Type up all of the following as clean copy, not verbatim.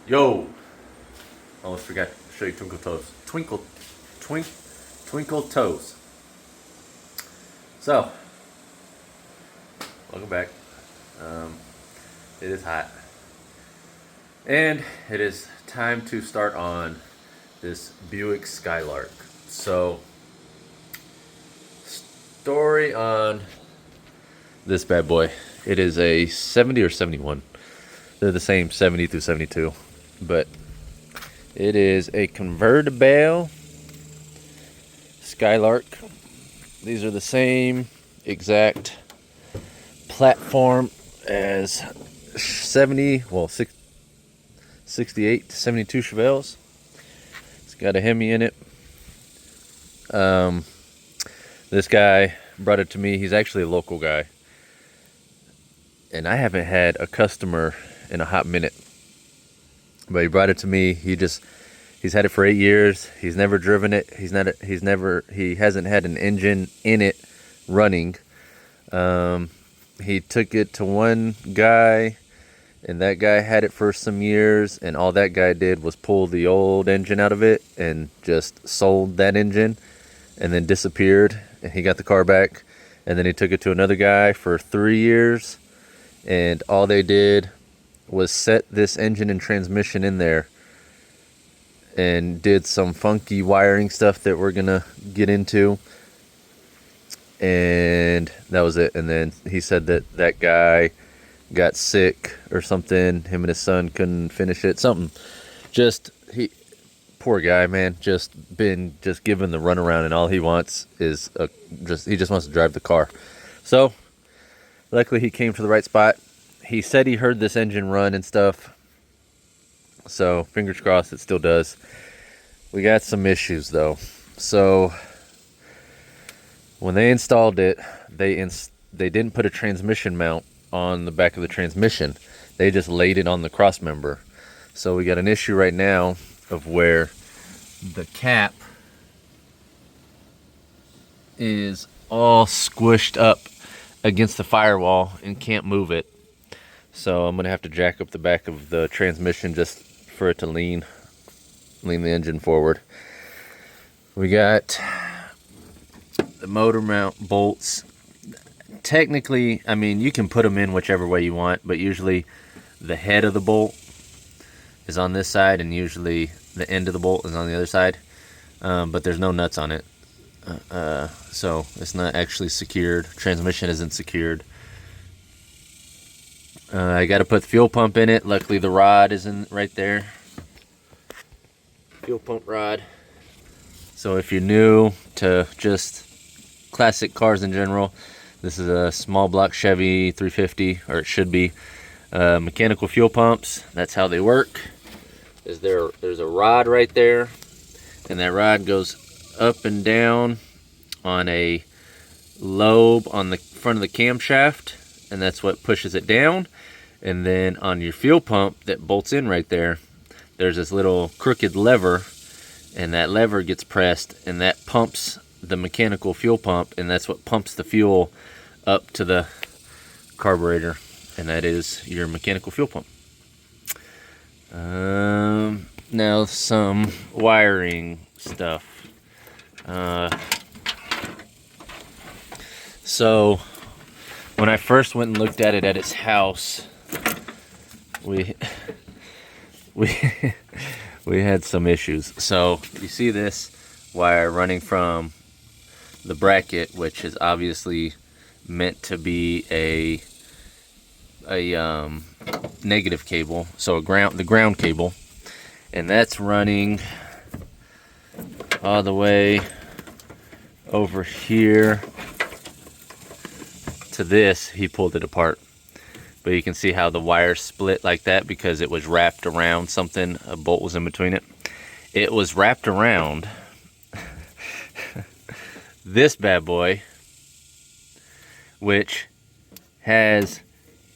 Yo! Almost forgot to show you Twinkle Toes. Twinkle Toes. So, welcome back. It is hot. And it is time to start on this Buick Skylark. So, story on this bad boy. It is a 70 or 71. They're the same, 70 through 72. But it is a convertible Skylark. These are the same exact platform as 68 to 72 Chevelles. It's got a Hemi in it. This guy brought it to me. He's actually a local guy. And I haven't had a customer in a hot minute. But he brought it to me. He's had it for 8 years. He's never driven it. He hasn't had an engine in it running. He took it to one guy, and that guy had it for some years, and all that guy did was pull the old engine out of it and just sold that engine and then disappeared, and he got the car back. And then he took it to another guy for 3 years, and all they did was set this engine and transmission in there and did some funky wiring stuff that we're gonna get into, and that was it. And then he said that guy got sick or something. Him and his son couldn't finish it. Something. Poor guy, man. Just given the runaround, and all he wants is he just wants to drive the car. So luckily he came to the right spot. He said he heard this engine run and stuff. So fingers crossed it still does. We got some issues though. So when they installed it, they didn't put a transmission mount on the back of the transmission. They just laid it on the cross member. So we got an issue right now of where the cap is all squished up against the firewall and can't move it. So I'm gonna have to jack up the back of the transmission just for it to lean the engine forward. We got the motor mount bolts. Technically, I mean, you can put them in whichever way you want, but usually the head of the bolt is on this side, and usually the end of the bolt is on the other side. But there's no nuts on it, so it's not actually secured. Transmission isn't secured. I got to put the fuel pump in it. Luckily, the rod is in right there. Fuel pump rod. So if you're new to just classic cars in general, this is a small block Chevy 350, or it should be. Mechanical fuel pumps. That's how they work. There's a rod right there, and that rod goes up and down on a lobe on the front of the camshaft, and that's what pushes it down. And then on your fuel pump that bolts in right there, there's this little crooked lever, and that lever gets pressed, and that pumps the mechanical fuel pump, and that's what pumps the fuel up to the carburetor, and that is your mechanical fuel pump. Now some wiring stuff. So when I first went and looked at it at his house, we had some issues. So you see this wire running from the bracket, which is obviously meant to be a negative cable, so the ground cable, and that's running all the way over here to this. He pulled it apart, but you can see how the wire split like that because it was wrapped around something. A bolt was in between it. It was wrapped around this bad boy, which has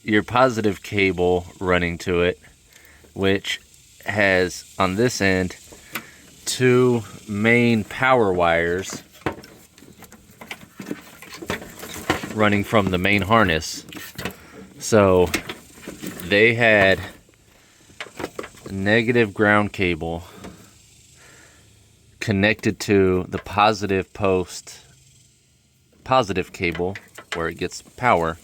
your positive cable running to it, which has on this end 2 main power wires running from the main harness. So they had negative ground cable connected to the positive cable where it gets power.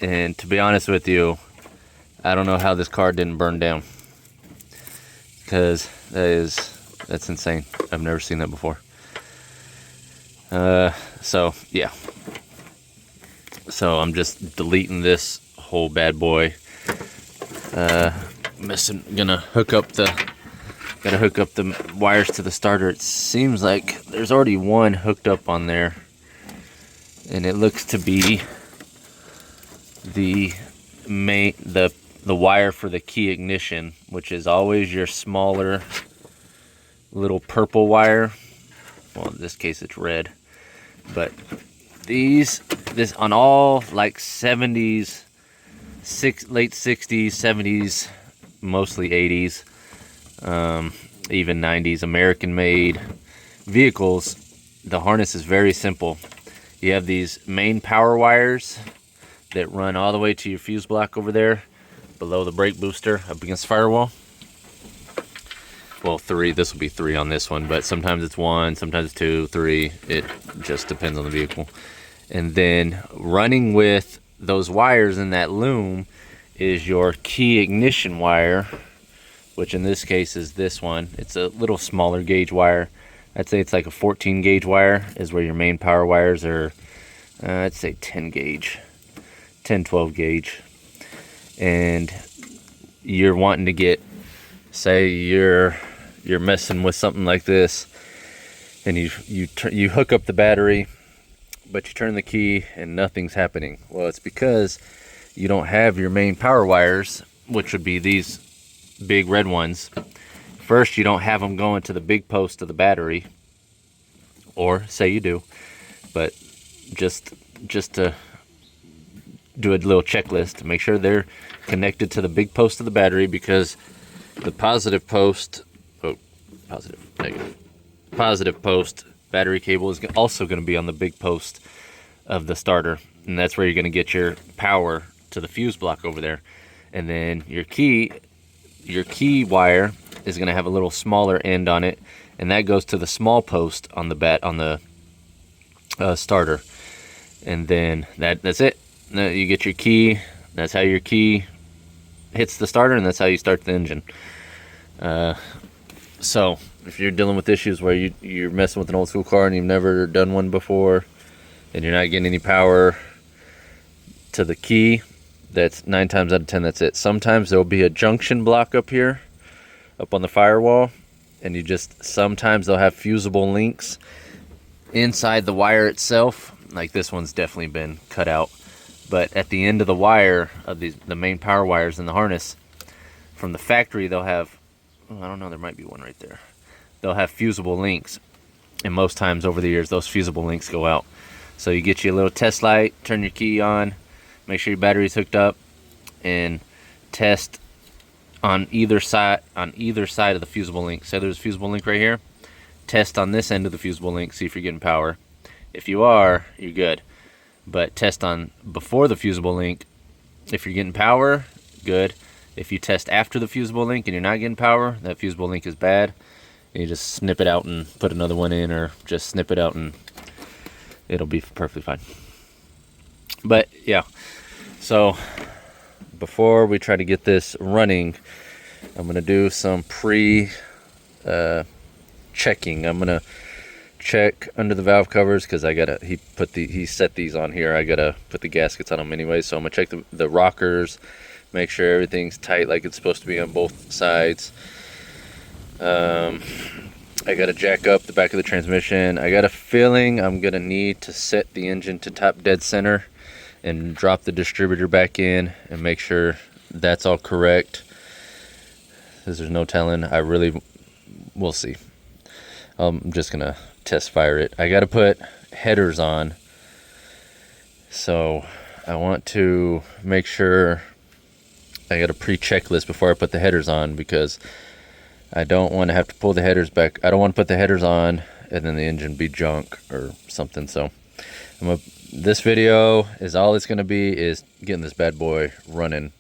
And to be honest with you, I don't know how this car didn't burn down, because that's insane. I've never seen that before. So yeah, so I'm just deleting this whole bad boy. Gotta hook up the wires to the starter. It seems like there's already one hooked up on there, and it looks to be the wire for the key ignition, which is always your smaller little purple wire. Well, in this case it's red, but this on all like 70s, late 60s, 70s, mostly 80s, even 90s American made vehicles, the harness is very simple. You have these main power wires that run all the way to your fuse block over there below the brake booster up against the firewall. Well, this will be 3 on this one, but sometimes it's 1, sometimes it's 2, 3. It just depends on the vehicle. And then running with those wires in that loom is your key ignition wire, which in this case is this one. It's a little smaller gauge wire. I'd say it's like a 14 gauge wire is where your main power wires are. I'd say 10 gauge, 10, 12 gauge. And you're wanting to get, say you're messing with something like this, and you hook up the battery, but you turn the key and nothing's happening. Well, it's because you don't have your main power wires, which would be these big red ones. First, you don't have them going to the big post of the battery, or say you do, but just to do a little checklist to make sure they're connected to the big post of the battery, because the positive post battery cable is also going to be on the big post of the starter, and that's where you're going to get your power to the fuse block over there. And then your key wire is going to have a little smaller end on it, and that goes to the small post on the starter. And then that's it. You get your key. That's how your key hits the starter, and that's how you start the engine. So if you're dealing with issues where you're messing with an old school car and you've never done one before, and you're not getting any power to the key, that's 9 times out of 10 that's it. Sometimes there'll be a junction block up here, up on the firewall, and sometimes they'll have fusible links inside the wire itself. Like this one's definitely been cut out, but at the end of the wire of the main power wires in the harness from the factory, they'll have, I don't know, there might be one right there. They'll have fusible links, and most times over the years those fusible links go out. So you get you a little test light, turn your key on, make sure your battery's hooked up, and test on either side of the fusible link. So there's a fusible link right here. Test on this end of the fusible link, see if you're getting power. If you are, you're good. But test on before the fusible link. If you're getting power, good. If you test after the fusible link and you're not getting power, that fusible link is bad. And you just snip it out and put another one in, or just snip it out and it'll be perfectly fine. But yeah, so before we try to get this running, I'm gonna do some checking. I'm gonna check under the valve covers, because he set these on here. I gotta put the gaskets on them anyway, so I'm gonna check the rockers, make sure everything's tight like it's supposed to be on both sides. I gotta jack up the back of the transmission. I got a feeling I'm gonna need to set the engine to top dead center and drop the distributor back in and make sure that's all correct, because there's no telling. We'll see. I'm just gonna test fire it. I gotta put headers on, so I want to make sure I got a pre-checklist before I put the headers on, because I don't want to have to pull the headers back. I don't want to put the headers on and then the engine be junk or something. So this video is all it's going to be is getting this bad boy running.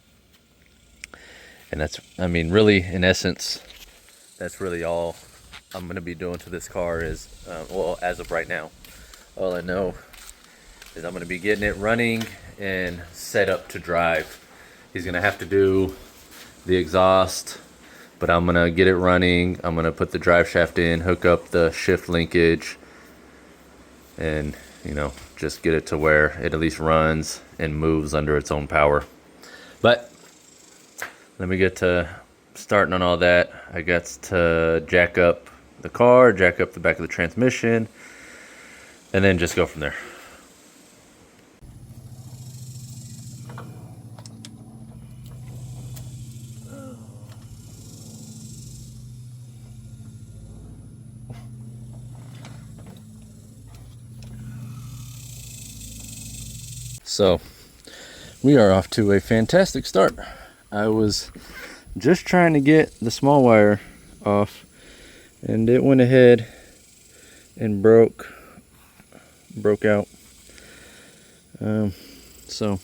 And that's, I mean, really, in essence, that's really all I'm going to be doing to this car is, well, as of right now, all I know is I'm going to be getting it running and set up to drive. He's going to have to do the exhaust, but I'm going to get it running. I'm going to put the drive shaft in, hook up the shift linkage, and, you know, just get it to where it at least runs and moves under its own power. But let me get to starting on all that. I got to jack up the car, jack up the back of the transmission, and then just go from there. So we are off to a fantastic start. I was just trying to get the small wire off, and it went ahead and broke out. So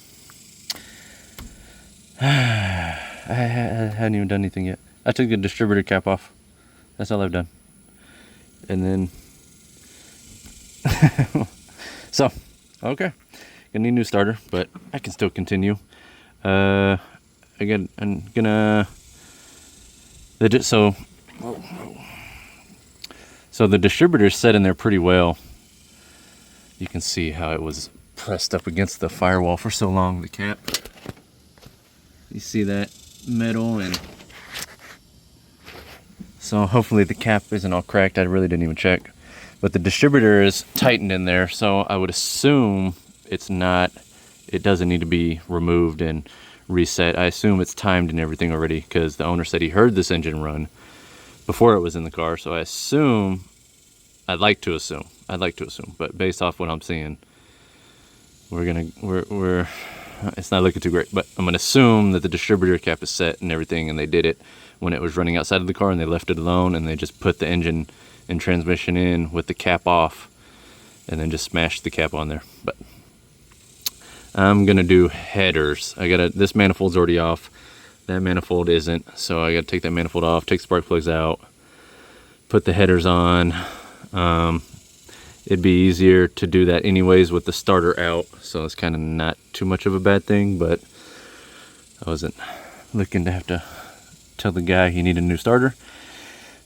I hadn't even done anything yet. I took the distributor cap off. That's all I've done. And then so okay, gonna need a new starter, but I can still continue. Again, I'm gonna so the distributor's set in there pretty well. You can see how it was pressed up against the firewall for so long, the cap. You see that metal, and so hopefully the cap isn't all cracked. I really didn't even check. But the distributor is tightened in there, so I would assume it's not, it doesn't need to be removed and reset. I assume it's timed and everything already, because the owner said he heard this engine run before it was in the car. So I assume, I'd like to assume, but based off what I'm seeing, we're it's not looking too great. But I'm gonna assume that the distributor cap is set and everything, and they did it when it was running outside of the car, and they left it alone, and they just put the engine and transmission in with the cap off, and then just smashed the cap on there. But I'm gonna do headers. This manifold's already off, that manifold isn't, so I gotta take that manifold off, take spark plugs out, put the headers on. It'd be easier to do that anyways with the starter out, so it's kind of not too much of a bad thing, but I wasn't looking to have to tell the guy he needed a new starter.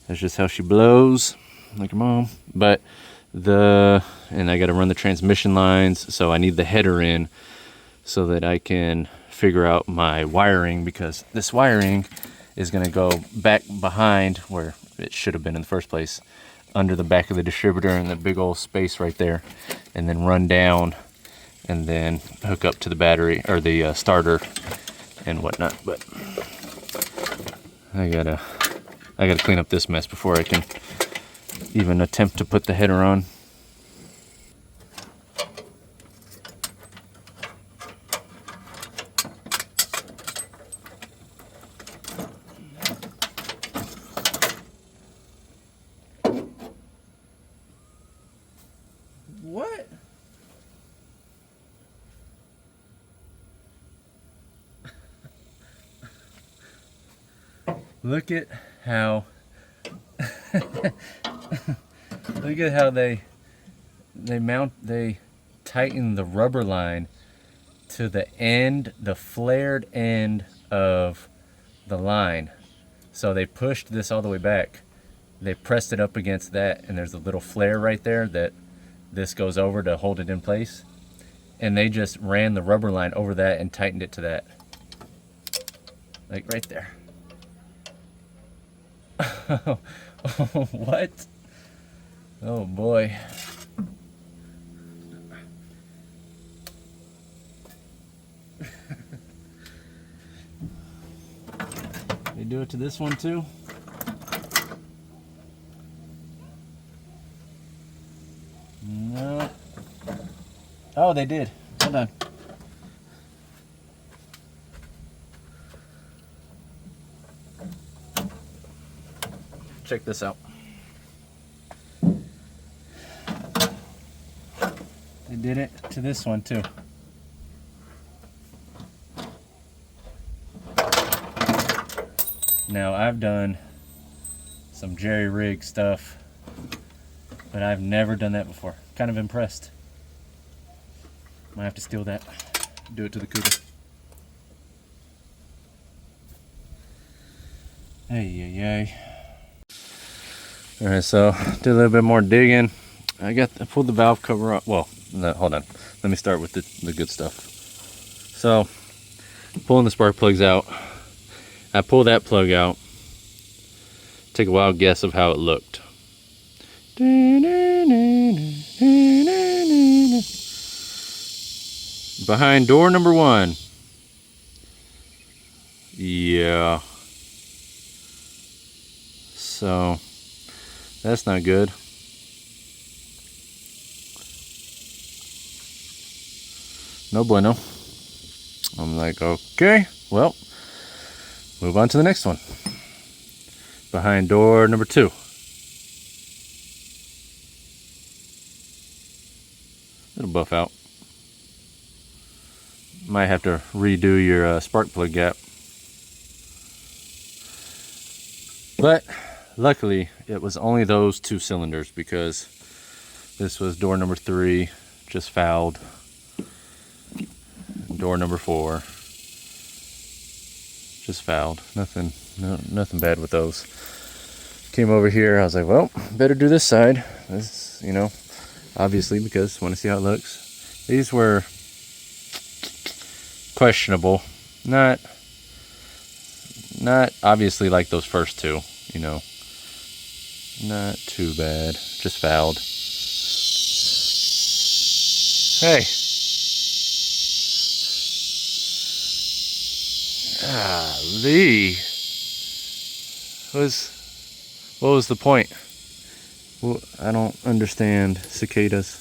That's just how she blows, like her mom. But and I got to run the transmission lines, so I need the header in so that I can figure out my wiring, because this wiring is going to go back behind where it should have been in the first place, under the back of the distributor and the big old space right there, and then run down and then hook up to the battery or the starter and whatnot. But I gotta clean up this mess before I can even attempt to put the header on. What? Look at how look at how they tighten the rubber line to the end, the flared end of the line. So they pushed this all the way back. They pressed it up against that, and there's a little flare right there that this goes over to hold it in place. And they just ran the rubber line over that and tightened it to that. Like right there. What? Oh boy. They do it to this one too? No. Oh, they did. Hold on. Check this out. They did it to this one too. Now, I've done some jerry rig stuff, but I've never done that before. Kind of impressed. Might have to steal that, do it to the Cougar. Hey. All right, so did a little bit more digging. I pulled the valve cover up. Well, no, hold on. Let me start with the good stuff. So, pulling the spark plugs out. I pull that plug out. Take a wild guess of how it looked. Behind door number 1. Yeah. So, that's not good. No bueno. I'm like, okay, well, move on to the next one. Behind door number 2. It'll buff out. Might have to redo your spark plug gap. But luckily, it was only those 2 cylinders, because this was door number 3, just fouled. Door number 4, just fouled. Nothing bad with those. Came over here, I was like, well, better do this side. This, obviously, because I want to see how it looks. These were questionable. Not obviously like those first 2, Not too bad. Just fouled. Hey. Golly. What was the point? Well, I don't understand cicadas.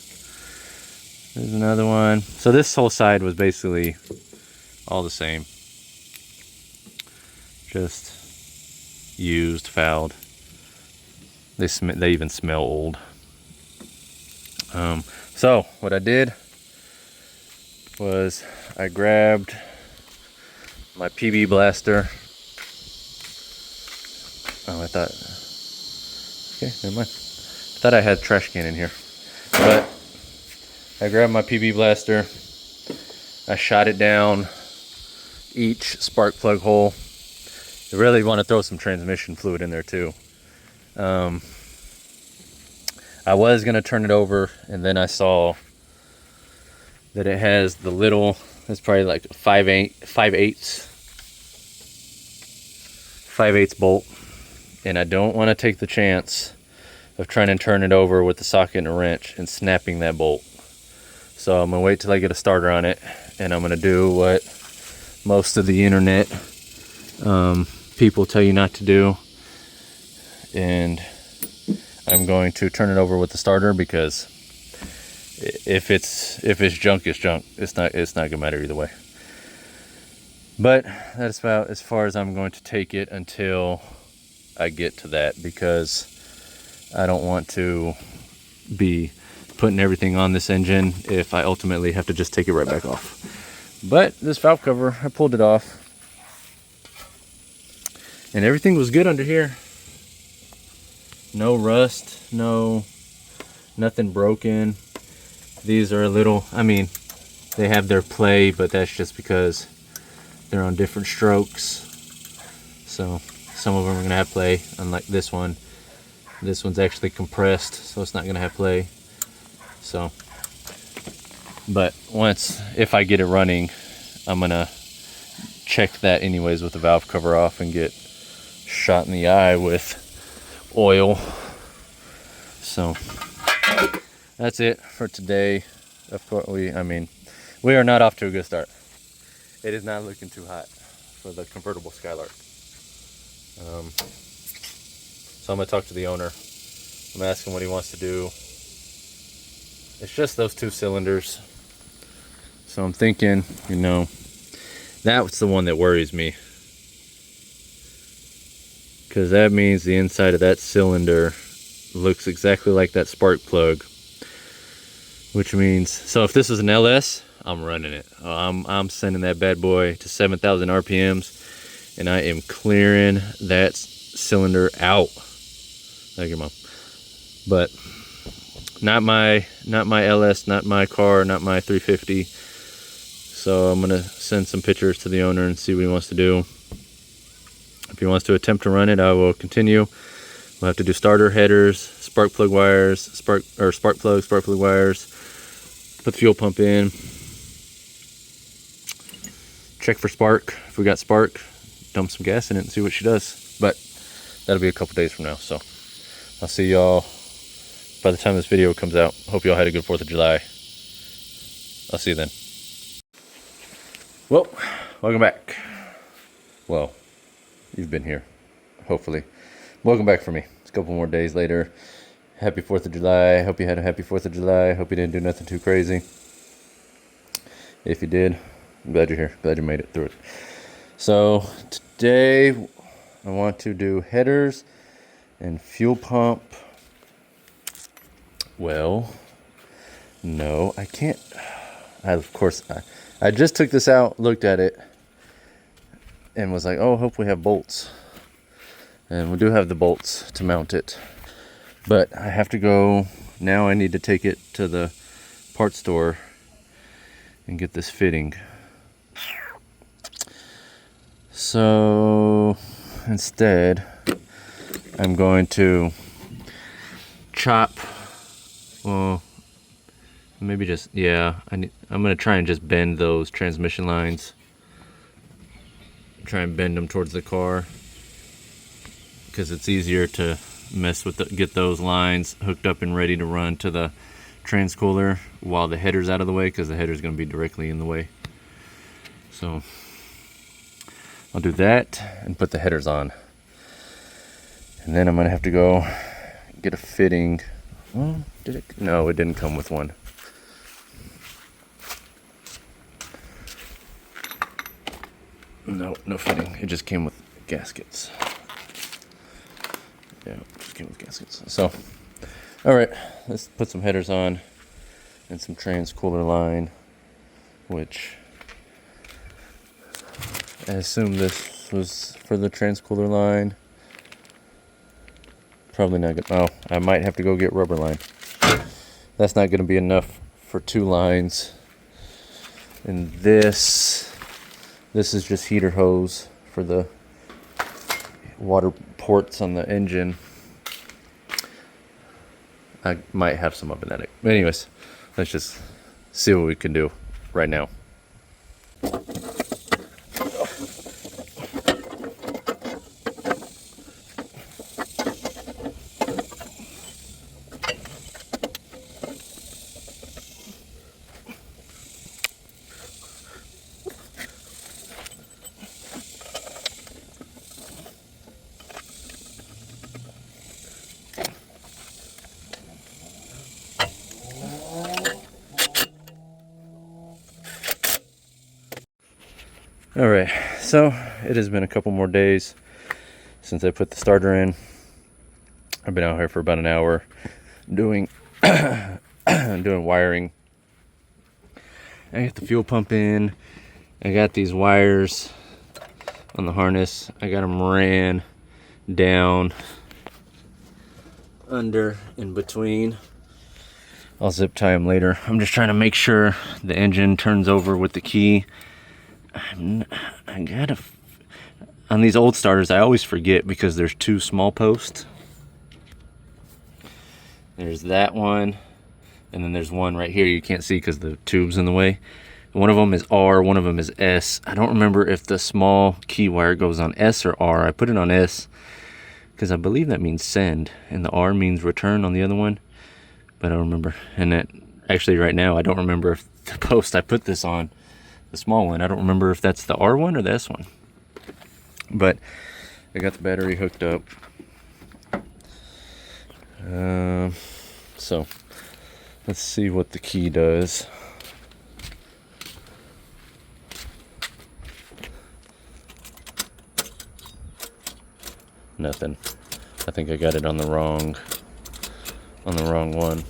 There's another one. So this whole side was basically all the same. Just used, fouled. They even smell old. So what I did was I grabbed my PB blaster. Oh, I thought, okay, never mind. I thought I had a trash can in here. But I grabbed my PB blaster. I shot it down each spark plug hole. You really want to throw some transmission fluid in there too. I was going to turn it over, and then I saw that it has the little, it's probably like 5/8 bolt, and I don't want to take the chance of trying to turn it over with the socket and a wrench and snapping that bolt. So I'm going to wait till I get a starter on it, and I'm going to do what most of the internet people tell you not to do, and I'm going to turn it over with the starter, because if it's junk, it's junk. It's not gonna matter either way. But that's about as far as I'm going to take it until I get to that, because I don't want to be putting everything on this engine if I ultimately have to just take it right back off. But this valve cover, I pulled it off, and everything was good under here. No rust, nothing broken. These are a little, they have their play, but that's just because they're on different strokes. So some of them are gonna have play, unlike this one. This one's actually compressed, so it's not gonna have play. So, but if I get it running, I'm gonna check that anyways with the valve cover off and get shot in the eye with oil. So that's it for today. Of course, we are not off to a good start. It is not looking too hot for the convertible Skylark. So I'm gonna talk to the owner. I'm gonna ask him what he wants to do. It's just those 2 cylinders. So I'm thinking, that's the one that worries me, because that means the inside of that cylinder looks exactly like that spark plug, which means, so if this is an LS, I'm running it. I'm sending that bad boy to 7,000 RPMs and I am clearing that cylinder out. Thank you, Mom. But not my LS, not my car, not my 350. So I'm gonna send some pictures to the owner and see what he wants to do. If he wants to attempt to run it, I will continue. We'll have to do starter headers, spark plug wires, spark plug wires, put the fuel pump in, check for spark. If we got spark, dump some gas in it and see what she does. But that'll be a couple days from now. So I'll see y'all by the time this video comes out. Hope y'all had a good 4th of July. I'll see you then. Well, welcome back. Well, you've been here, hopefully. Welcome back for me. It's a couple more days later. Happy 4th of July. Hope you had a happy 4th of July. Hope you didn't do nothing too crazy. If you did, I'm glad you're here. Glad you made it through it. So today I want to do headers and fuel pump. Well, no, I can't. I just took this out, looked at it, and was like, oh, hope we have bolts. And we do have the bolts to mount it. But I have to go, now I need to take it to the parts store and get this fitting. So instead, I'm going to chop, well, maybe just, yeah, I'm gonna try and just bend those transmission lines. Try and bend them towards the car, because it's easier to mess with get those lines hooked up and ready to run to the transcooler while the header's out of the way, because the header's gonna be directly in the way. So I'll do that and put the headers on. And then I'm gonna have to go get a fitting. Well, did it? No, it didn't come with one. No, no fitting. It just came with gaskets. Yeah, it just came with gaskets. So, all right, let's put some headers on and some transcooler line, which I assume this was for the transcooler line. Probably not good. Oh, I might have to go get rubber line. That's not going to be enough for 2 lines. And this is just heater hose for the water ports on the engine. I might have some up in that. But anyways, let's just see what we can do right now. All right, so it has been a couple more days since I put the starter in. I've been out here for about an hour doing doing wiring. I got the fuel pump in. I got these wires on the harness. I got them ran down under in between. I'll zip tie them later. I'm just trying to make sure the engine turns over with the key. On these old starters, I always forget because there's 2 small posts. There's that one, and then there's one right here you can't see because the tube's in the way. One of them is R, one of them is S. I don't remember if the small key wire goes on S or R. I put it on S because I believe that means send, and the R means return on the other one, but I don't remember. And that actually right now I don't remember if the post I put this on, the small one, I don't remember if that's the R one or the S one. But I got the battery hooked up. So let's see what the key does. Nothing. I think I got it on the wrong one.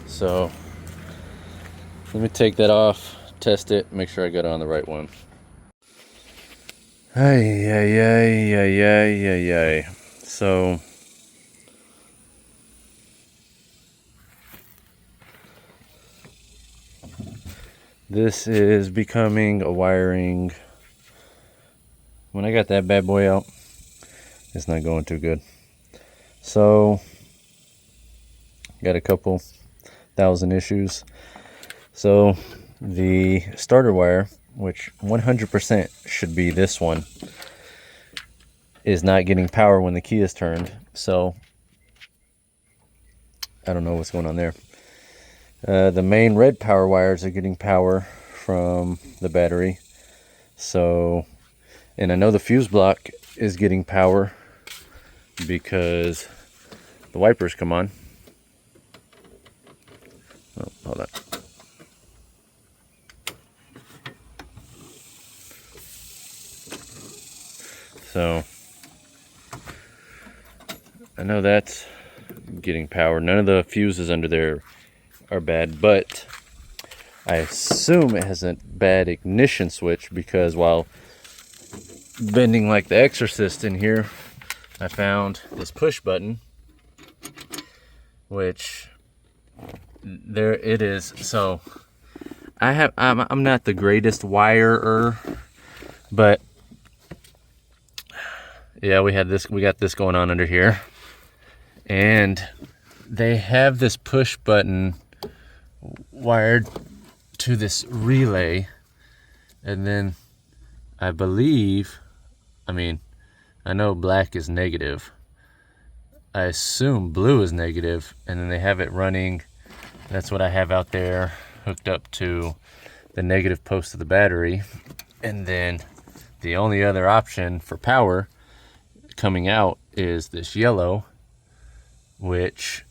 So let me take that off, test it, make sure I got it on the right one. Ay, ay, ay, ay, ay, ay, ay. So, this is becoming a wiring. When I got that bad boy out, it's not going too good. So, got a couple thousand issues. So, the starter wire, which 100% should be this one, is not getting power when the key is turned. So, I don't know what's going on there. The main red power wires are getting power from the battery. So, and I know the fuse block is getting power because the wipers come on. Oh, hold on. So, I know that's getting power. None of the fuses under there are bad, but I assume it has a bad ignition switch because while bending like the Exorcist in here, I found this push button, which there it is. So I'm not the greatest wirer, but yeah, we got this going on under here, and they have this push button wired to this relay, and then I know black is negative. I assume blue is negative, and then they have it running. That's what I have out there hooked up to the negative post of the battery. And then the only other option for power coming out is this yellow, which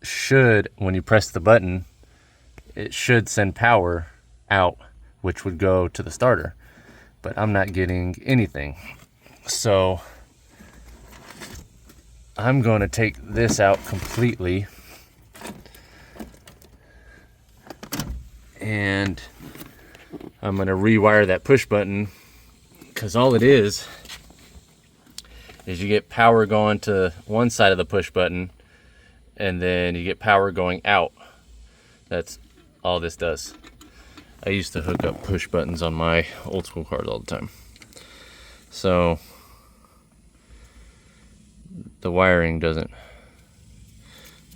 should, when you press the button, it should send power out, which would go to the starter. But I'm not getting anything. So I'm going to take this out completely, and I'm going to rewire that push button, because all it is you get power going to one side of the push button, and then you get power going out. That's all this does. I used to hook up push buttons on my old school cars all the time. So the wiring doesn't.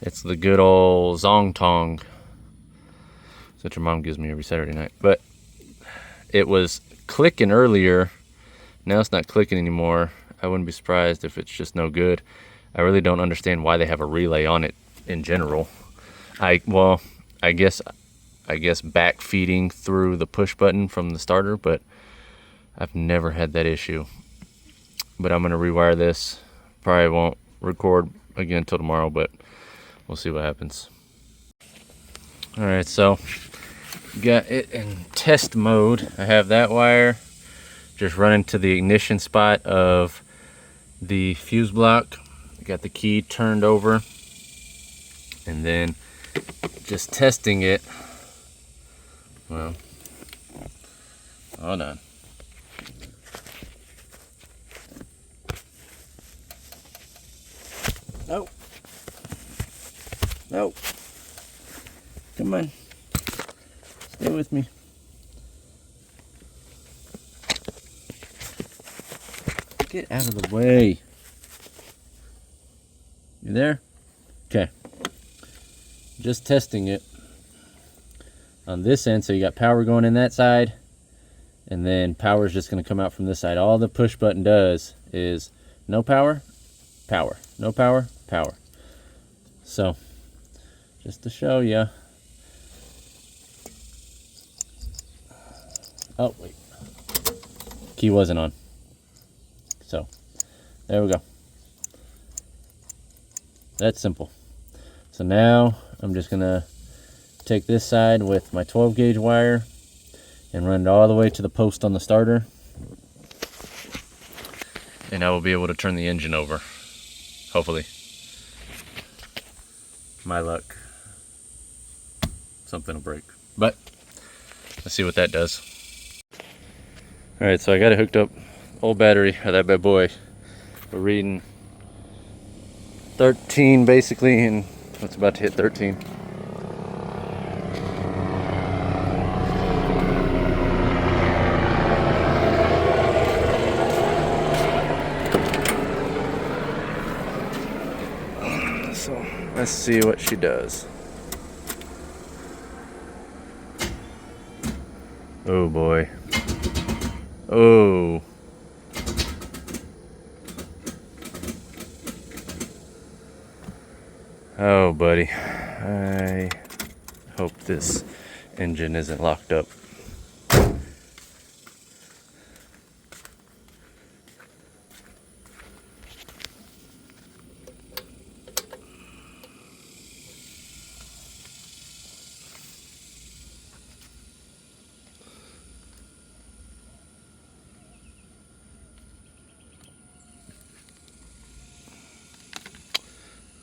It's the good old Zong Tong that your mom gives me every Saturday night. But it was clicking earlier. Now it's not clicking anymore. I wouldn't be surprised if it's just no good. I really don't understand why they have a relay on it in general. I guess back feeding through the push button from the starter, but I've never had that issue. But I'm gonna rewire this. Probably won't record again until tomorrow, but we'll see what happens. All right, so got it in test mode. I have that wire just running to the ignition spot of the fuse block. Got the key turned over, and then just testing it. Well, hold on. No. No. Come on. Stay with me. Get out of the way. You there? Okay. Just testing it on this end. So you got power going in that side, and then power is just going to come out from this side. All the push button does is no power, power, no power, power. So just to show you. Oh, wait. Key wasn't on. So there we go. That's simple. So now I'm just gonna take this side with my 12 gauge wire and run it all the way to the post on the starter, and I will be able to turn the engine over, hopefully. My luck, something will break, but let's see what that does. All right, so I got it hooked up, old battery of that bad boy. We're reading 13 basically, and it's about to hit 13. So let's see what she does. Oh boy. Oh. Oh, buddy. I hope this engine isn't locked up.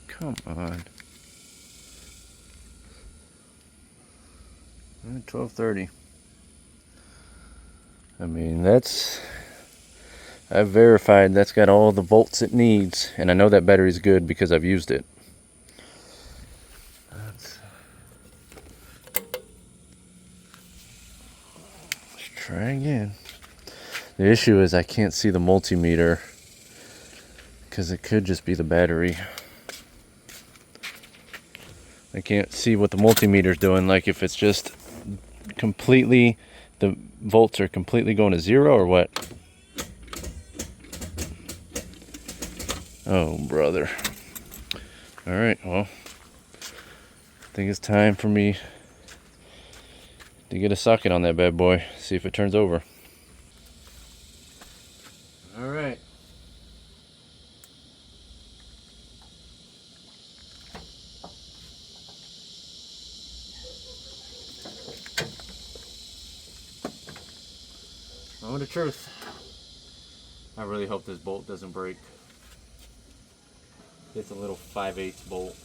Come on. 12:30. I mean, I've verified that's got all the volts it needs, and I know that battery's good because I've used it. Let's try again. The issue is I can't see the multimeter because it could just be the battery. I can't see what the multimeter's doing, like if it's just completely, the volts are completely going to zero or what. Oh, brother. All right, well, I think it's time for me to get a socket on that bad boy, see if it turns over. All right. Moment of truth. I really hope this bolt doesn't break. It's a little 5/8 bolt.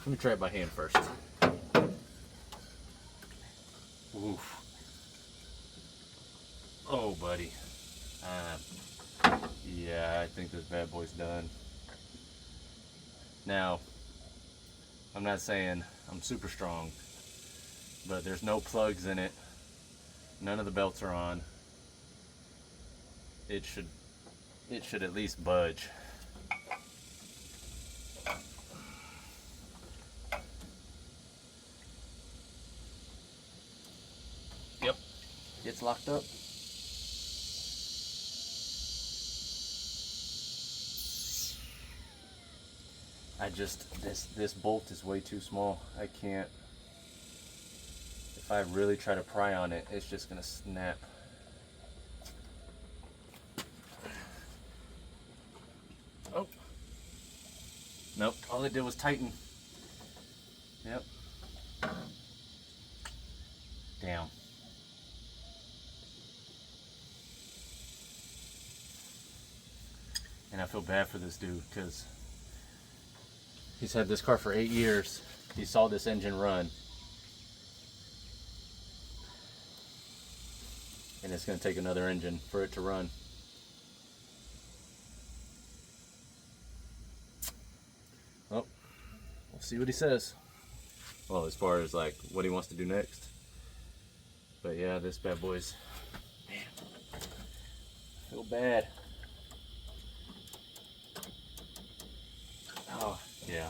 Let me try it by hand first. Oof. Oh, buddy. Yeah, I think this bad boy's done. Now, I'm not saying I'm super strong, but there's no plugs in it. None of the belts are on. It should at least budge. Yep, it's locked up. This bolt is way too small. I can't. If I really try to pry on it, it's just gonna snap. Oh. Nope, all it did was tighten. Yep. Damn. And I feel bad for this dude because he's had this car for 8 years. He saw this engine run. And it's going to take another engine for it to run. Well, we'll see what he says. Well, as far as like what he wants to do next. But yeah, this bad boy's, man, I feel bad. Oh, yeah,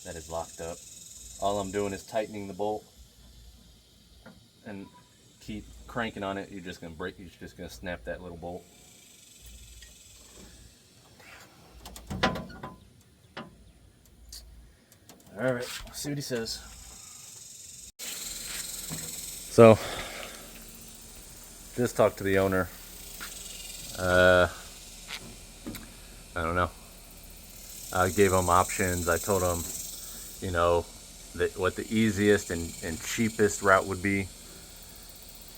that is locked up. All I'm doing is tightening the bolt and keep cranking on it. You're just gonna break, you're just gonna snap that little bolt. All right, let's see what he says. So, just talked to the owner. I don't know. I gave him options. I told him, you know, what the easiest and cheapest route would be,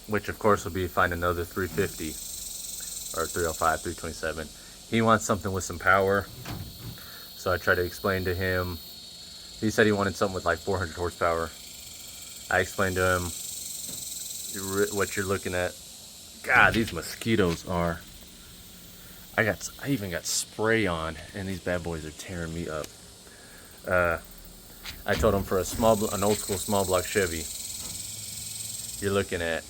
which of course would be find another 350 or 305, 327. He wants something with some power. So I tried to explain to him. He said he wanted something with like 400 horsepower. I explained to him what you're looking at God, these mosquitoes are. I even got spray on, and these bad boys are tearing me up. I told them for an old school small block Chevy, you're looking at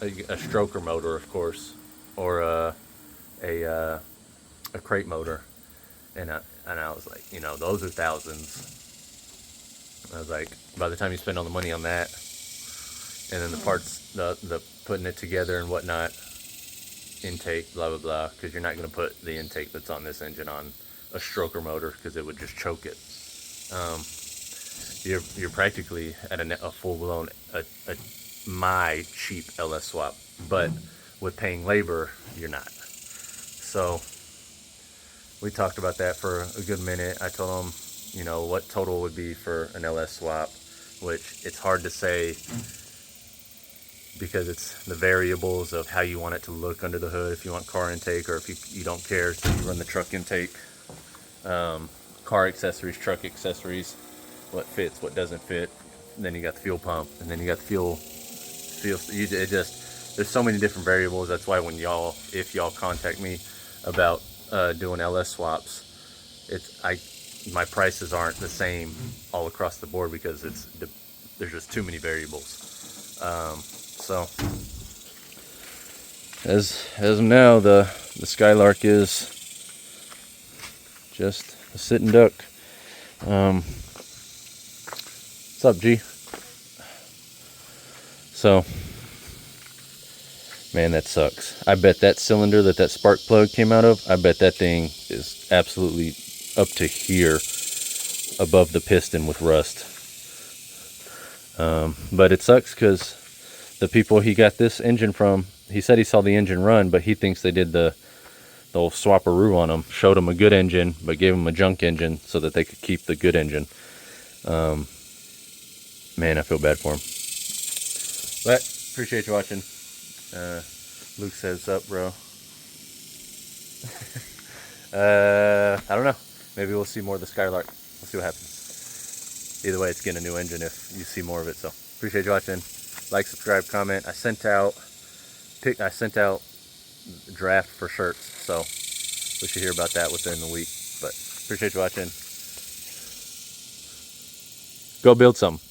a stroker motor, of course, or a crate motor, and I was like, you know, those are thousands. I was like, by the time you spend all the money on that, and then the parts, the putting it together and whatnot, intake, blah blah blah, because you're not going to put the intake that's on this engine on a stroker motor because it would just choke it. You're practically at a full blown my cheap LS swap, but with paying labor, you're not. So we talked about that for a good minute. I told him, you know, what total would be for an LS swap, which it's hard to say because it's the variables of how you want it to look under the hood. If you want car intake, or if you don't care, so you run the truck intake, car accessories, truck accessories, what fits, what doesn't fit. And then you got the fuel pump, and then you got the fuel. There's so many different variables. That's why when if y'all contact me about doing LS swaps, my prices aren't the same all across the board because there's just too many variables. So as of now, the Skylark is just a sitting duck. What's up, G? So, man, that sucks. I bet that cylinder that spark plug came out of, I bet that thing is absolutely up to here above the piston with rust. But it sucks because the people he got this engine from, he said he saw the engine run, but he thinks they did the old swapperoo on him. Showed him a good engine, but gave him a junk engine so that they could keep the good engine. Man, I feel bad for him. But appreciate you watching. Luke says, "Up, bro." I don't know. Maybe we'll see more of the Skylark. We'll see what happens. Either way, it's getting a new engine if you see more of it. So appreciate you watching. Like, subscribe, comment. I sent out draft for shirts, so we should hear about that within the week. But appreciate you watching. Go build something.